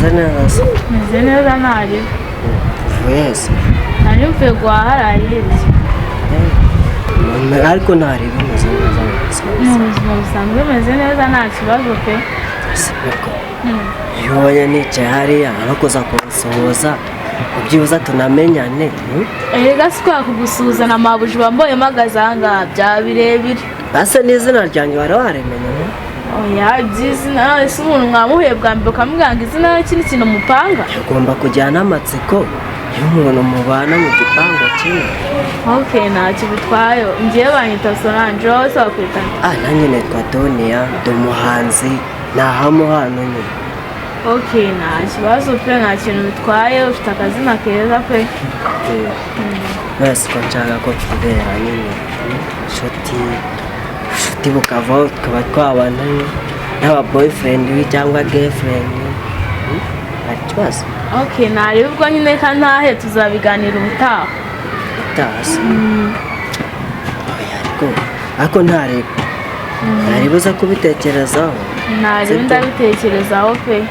neza. Meze neza ntari. Wese. Nari mvuye guhahira ariko ntari bimeze neza. Mu buzima busanzwe meze neza nta kibazo pe. Sibwo. Yoya nicaye hariya arakoza kunsuhuza. Ubyibuza tunamenyane. Erega sikwa kugusuhuza na mabuji bamboye magazanga bya birebire. Base n'izina ryanjye wari waremenye. Oya izina ese umuntu mwamuhuye bwa mbere ukamubwanga izina n'ikindi kintu mupanga. Ugomba kujyana amatsiko y'umuntu mubana mu gipangu kimwe. Okay ntacyo bitwaye. Ngiye banyita Solange wose bakwitana. Nanjye nitwa Tonia ndi umuhanzi nahamo hano nyine. Okay nta kibazo pe nta kintu bitwaye ufite akazina keza pe. Basi ko nshaka ko tubera nyine inshuti bukavaho tukaba twabana n'aba boyfriend cyangwa girlfriend. Nta kibazo. Okay ntari ubwo nyine kantahe tuzabiganira ubutaha. Utasi. Ariko ntaribuza kubitekerezaho. Ntari ndabitekerezaho pe.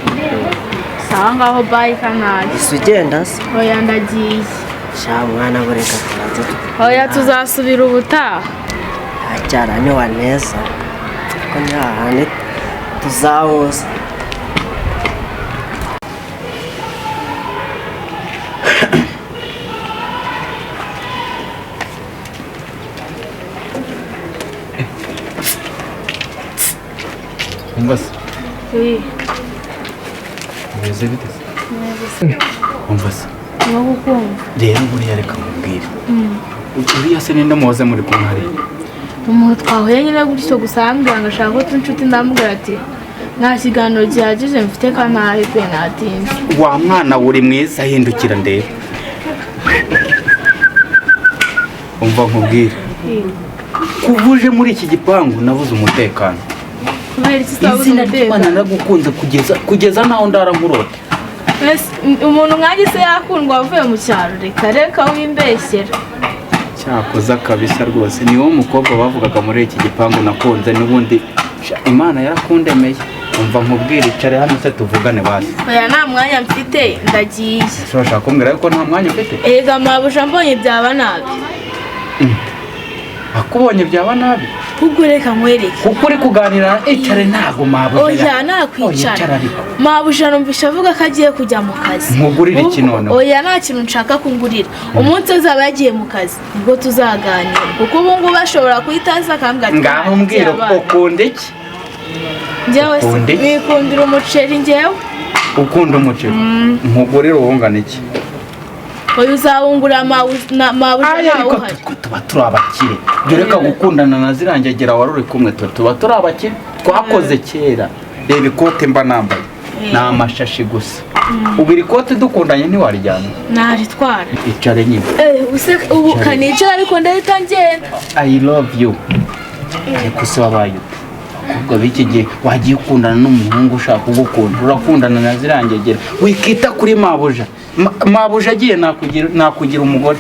Sawa ngaho bye kantahe. Isi ugenda se? Oya ndagiye. Sha mwana bureka turaza. Oya tuzasubira ubutaha. Acyara ni waneza. Ko ntahane tuzahoza. Umbase. Oui. Meze bite? Neza. Umbase. No gukumva. Rero buriya reka mubwire. Uriya se ninde muhoze muri kumwe. Umuntu twahuye nyine gutyo gusambira ngo ashaka ko tunshuti ndamubwira ati nta kiganiro gihagije mfite kantahe pe natinze. Wa mwana uri mwiza hindukira ndebe. Umva nkubwire. Kuvuje muri iki gipangu nabuze umutekano. Kubera iki sabuze umutekano naragukunze kugeza naho ndara nkurota. Umuntu nkanjye se yakundwa avuye mu cyaro reka wimbeshyera. Cyakoza kabisa rwose ni wo mukobwa bavugaga muri iki gipangu nakunze n'ubundi Imana yarakundemeye. Umva nkubwire icare hano se tuvugane basi. Oya nta mwanya mfite ndagiye. Ushobora kumbwira yuko nta mwanya ufite? Ega mabusha mbonye byaba nabi. Akubonye byaba nabi? Ubwo reka nkwereke. Kuko uri kuganira icare ntago mabusha. Oya nakwicara. Mabusha numvisha avuga ko agiye kujya mu kazi. Nkugurira iki none? Oya nta kintu nshaka kungurira. Umunsi azaba yagiye mu kazi ubwo tuzaganira. Kuko ubu ngubu bashobora kuhitaza akambwira ati ngaho mbwira ukunda iki? Njyewe nikundira umuceri njyewe. Ukunda umuceri? Nkugurira uwungana iki? Oya uzawungura mabusha nawe uhari. Tuba turi abakire. Dore ko gukundana na zirangegera wari uri kumwe tuba turi abakire. Twakoze kera. Reba ikote mba nambaye. Ni amashashi gusa. Ubu iri kote dukundanye ntiwarijyana? Naritwara. Icare nyine. Ubu kanicara ariko ndahita ngenda. I love you. Ariko se wabaye ubwo biki gihe wagiye ukundana n'umuhungu ushaka kugukunda urakundana na zirangegera wikita kuri mabuja. Mabuja agiye nakugira umugore.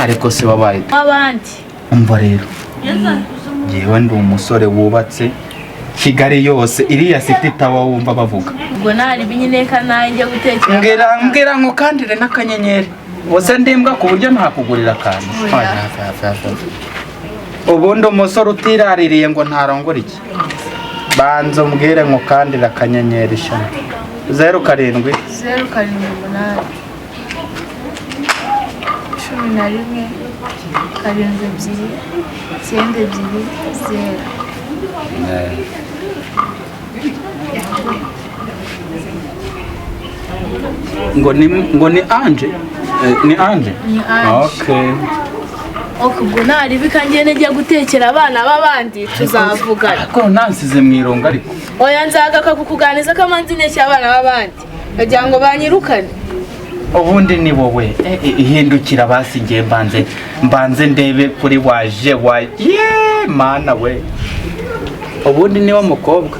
Ariko se wabaye abandi. Umva rero. Yewe ndi umusore wubatse Kigali yose iriya city tawa wumva bavuga. Ubwo nari binyine kanaye njye gutekera. Mbwira ngo kandire n'akanyenyeri. Wose ndimbwa ku buryo ntakugurira kandi. Ubundi umusore utiraririye ngo ntarongora iki. Banza umbwire ngo kandire akanyenyeri sha. 07 078 11 11 ngo ni Anje? Ni Anje? Okay. Ubwo nari bikangiye nejya gutekera abana b'abandi tuzavugana. Ariko nansize mwironga ariko. Oya nzagaka kukuganiza kamanzi neke abana b'abandi. Bagira ngo banyirukane. Ubundi ni wowe ihindukira basi ngiye mbanze ndebe kuri waje mana we. Ubundi niwo mukobwa.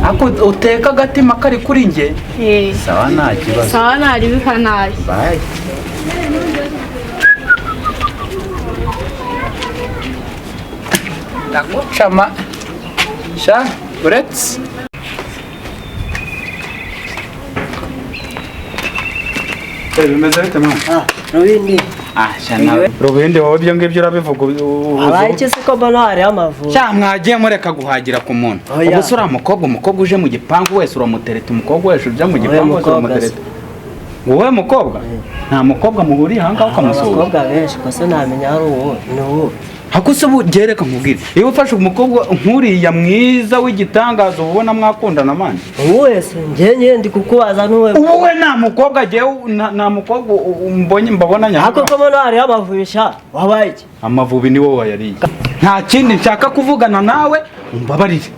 Ako uteka agatima kari kuri nge. Sawa nta kibazo. Sawa nari bikanaye. Bye. Ndagucama. Sha uretse bimeze bite mwana? Rubindi. Shana Rubindi wowe ibyo ngibyo urabivuga Abaye iki se ko mbona hari amavubi. Cya mwagiye mureka guhagira ku muntu. Ubwo uri umukobwa uje mu gipangu wese uramutereta, umukobwa wese uje mu gipangu wese uramutereta. Wowe mukobwa? Nta mukobwa muhuriye aha ngaho ukamusura. Abakobwa benshi ko se namenya ari uwo ni uwo. Hakuse bugereka nkubwire. Iyo ufashe umukobwa nkuriya mwiza w'igitangazo ubona mwakundana manje. Wese njye ndi kukubaza ntuwe. Wowe nta mukobwa je nta mukobwa mbonye mbabona nya. Hako ko mbona hari amavubi sha. Wabaye iki? Amavubi ni wowe yariye. Nta kindi nshaka kuvugana nawe umbabarire.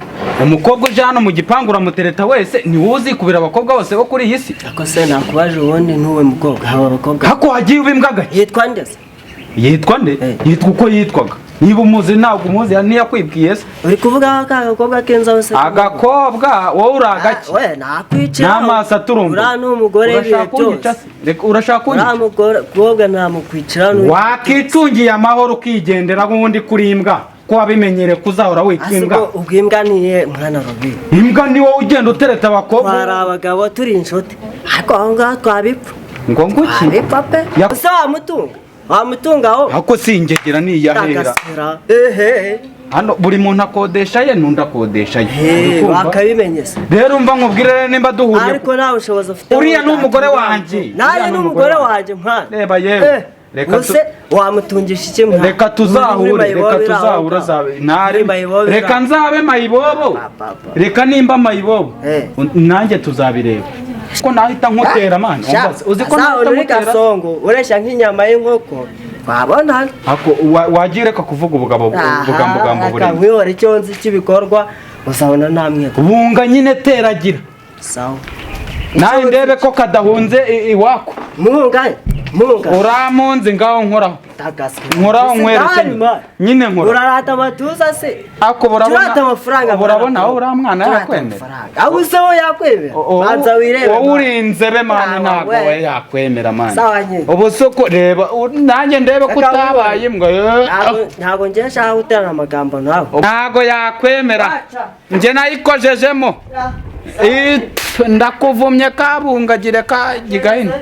Umukobwa uje hano mu gipangu uramutereta wese ni wuzi kubira abakobwa bose bo kuri iyi si. Ako se nakubaje ubundi ntuwe mukobwa haba abakobwa. Hako hagiye ubimbwaga. Yitwa nde se? Yitwa nde? Yitwa uko yitwaga. Niba umuzi ntabwo umuzi ntiyakwibwiye se. Uri kuvuga agakobwa kenza wese. Agakobwa wowe uragaki. We nakwicira. N'amaso aturumba. Ura n'umugore byose. Urashaka kunyica. Ura mugore kobwa namukwicira n'undi. Wakitungiye amahoro ukigendera nk'undi kuri imbwa. Ko wabimenyere kuzahora witwimbwa. Asiko ubwimbwa niye mwana Robi. Imbwa ni wowe ugenda utereta abakobwa. Twari abagabo turi inshuti. Ariko aho ngaho twabipfa. Ngo nguki. Abipfa pe. Ese wamutunga ho. Hako singegera ni yahera. Hano buri muntu akodesha ye nundi akodesha ye. Wakabimenye se. Rero umva nkubwire nimba duhuriye. Ariko nawe ushoboza ufite. Uriya n'umugore wanje. Naye n'umugore wanje mwana. Reba yewe. Wamutungisha iki mwana? Reka tuzahure zabe. Reka nzabe mayibobo. Reka nimba mayibobo. Nanjye tuzabireba. Ko nahita nkutera manje. Uzi ko nahita nkutera songo. Uresha nk'inyama y'inkoko. Wabona ako wagireka kuvuga ubugambo buri. Nkwihora icyo nzi cy'ibikorwa uzabona namwe. Bunga nyine teragira. Sawa. Nawe ndebe ko kadahunze iwako. Munga. Uramunze ngaho nkoraho. Nkoraho nkwereke nyine nkora. Urarata amatuza se. Ako burabona amafaranga. Burabona aho uriya mwana yakwemera. Aho se wo yakwemera. Banza wirebe. Wowe urinze be mwana ntago we yakwemera mwana. Sawa nyine. Ubu soko reba nanjye ndebe ko utabaye imbwa. Ntago ngiye nshaka guterana amagambo nawe. Ntago yakwemera. Nje nayikojejemo. Ndakuvumye kabungagire ka gigahina.